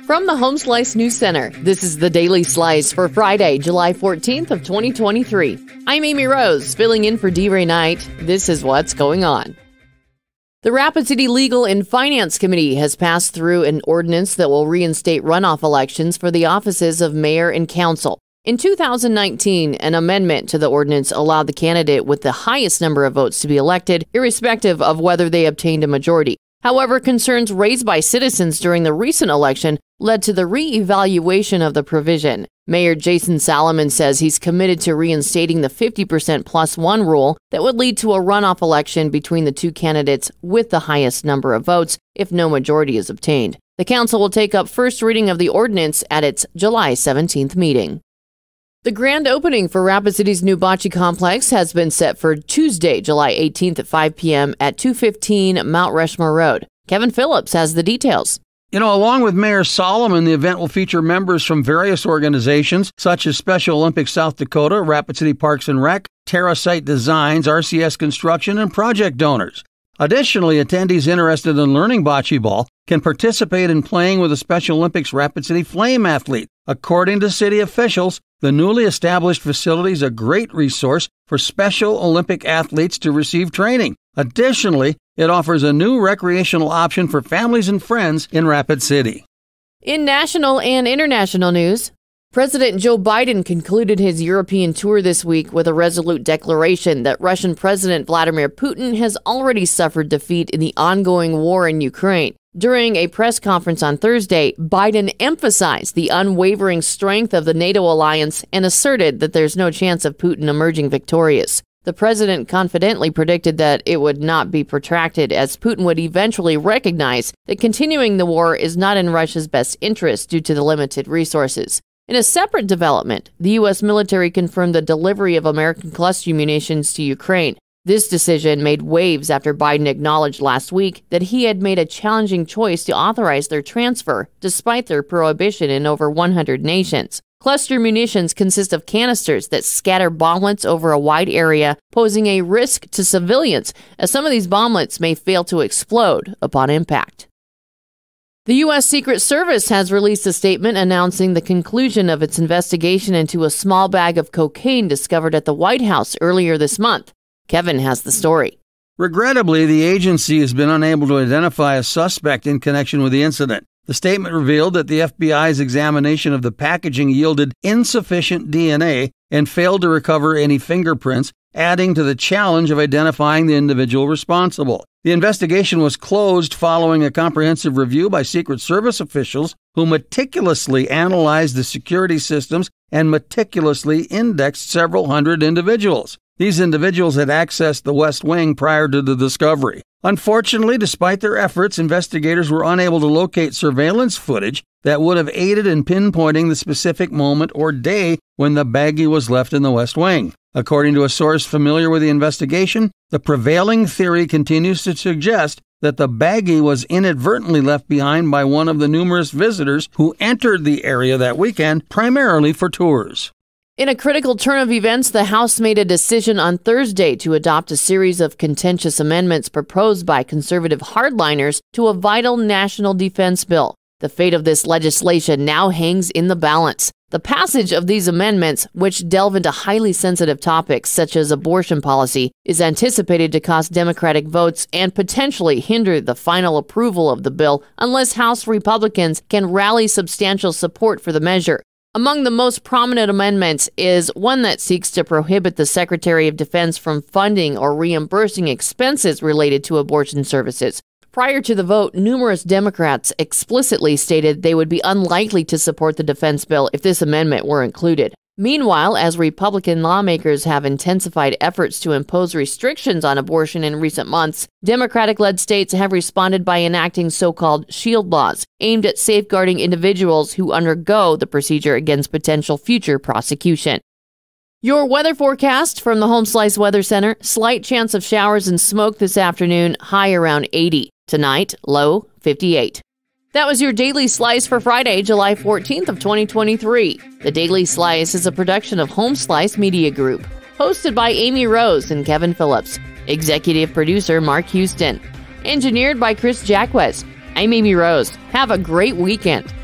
From the Home Slice News Center, this is the Daily Slice for Friday, July 14th of 2023. I'm Amy Rose, filling in for D. Ray Knight. This is what's going on. The Rapid City Legal and Finance Committee has passed through an ordinance that will reinstate runoff elections for the offices of mayor and council. In 2019, an amendment to the ordinance allowed the candidate with the highest number of votes to be elected, irrespective of whether they obtained a majority. However, concerns raised by citizens during the recent election led to the re-evaluation of the provision. Mayor Jason Salomon says he's committed to reinstating the 50% plus one rule that would lead to a runoff election between the two candidates with the highest number of votes if no majority is obtained. The council will take up first reading of the ordinance at its July 17th meeting. The grand opening for Rapid City's new Bocce Complex has been set for Tuesday, July 18th at 5 p.m. at 215 Mount Rushmore Road. Kevin Phillips has the details. Along with Mayor Solomon, the event will feature members from various organizations such as Special Olympics South Dakota, Rapid City Parks and Rec, Terra Site Designs, RCS Construction, and project donors. Additionally, attendees interested in learning bocce ball can participate in playing with a Special Olympics Rapid City Flame athlete. According to city officials, the newly established facility is a great resource for Special Olympic athletes to receive training. Additionally, it offers a new recreational option for families and friends in Rapid City. In national and international news, President Joe Biden concluded his European tour this week with a resolute declaration that Russian President Vladimir Putin has already suffered defeat in the ongoing war in Ukraine. During a press conference on Thursday, Biden emphasized the unwavering strength of the NATO alliance and asserted that there's no chance of Putin emerging victorious. The president confidently predicted that it would not be protracted, as Putin would eventually recognize that continuing the war is not in Russia's best interest due to the limited resources. In a separate development, the U.S. military confirmed the delivery of American cluster munitions to Ukraine. This decision made waves after Biden acknowledged last week that he had made a challenging choice to authorize their transfer, despite their prohibition in over 100 nations. Cluster munitions consist of canisters that scatter bomblets over a wide area, posing a risk to civilians, as some of these bomblets may fail to explode upon impact. The U.S. Secret Service has released a statement announcing the conclusion of its investigation into a small bag of cocaine discovered at the White House earlier this month. Kevin has the story. Regrettably, the agency has been unable to identify a suspect in connection with the incident. The statement revealed that the FBI's examination of the packaging yielded insufficient DNA and failed to recover any fingerprints, adding to the challenge of identifying the individual responsible. The investigation was closed following a comprehensive review by Secret Service officials who meticulously analyzed the security systems and meticulously indexed several hundred individuals. These individuals had accessed the West Wing prior to the discovery. Unfortunately, despite their efforts, investigators were unable to locate surveillance footage that would have aided in pinpointing the specific moment or day when the baggie was left in the West Wing. According to a source familiar with the investigation, the prevailing theory continues to suggest that the baggie was inadvertently left behind by one of the numerous visitors who entered the area that weekend, primarily for tours. In a critical turn of events, the House made a decision on Thursday to adopt a series of contentious amendments proposed by conservative hardliners to a vital national defense bill. The fate of this legislation now hangs in the balance. The passage of these amendments, which delve into highly sensitive topics such as abortion policy, is anticipated to cost Democratic votes and potentially hinder the final approval of the bill unless House Republicans can rally substantial support for the measure. Among the most prominent amendments is one that seeks to prohibit the Secretary of Defense from funding or reimbursing expenses related to abortion services. Prior to the vote, numerous Democrats explicitly stated they would be unlikely to support the defense bill if this amendment were included. Meanwhile, as Republican lawmakers have intensified efforts to impose restrictions on abortion in recent months, Democratic-led states have responded by enacting so-called shield laws aimed at safeguarding individuals who undergo the procedure against potential future prosecution. Your weather forecast from the Home Slice Weather Center: slight chance of showers and smoke this afternoon, high around 80. Tonight, low 58. That was your Daily Slice for Friday, July 14th of 2023. The Daily Slice is a production of Home Slice Media Group, hosted by Amy Rose and Kevin Phillips. Executive producer Mark Houston. Engineered by Chris Jacquez. I'm Amy Rose. Have a great weekend.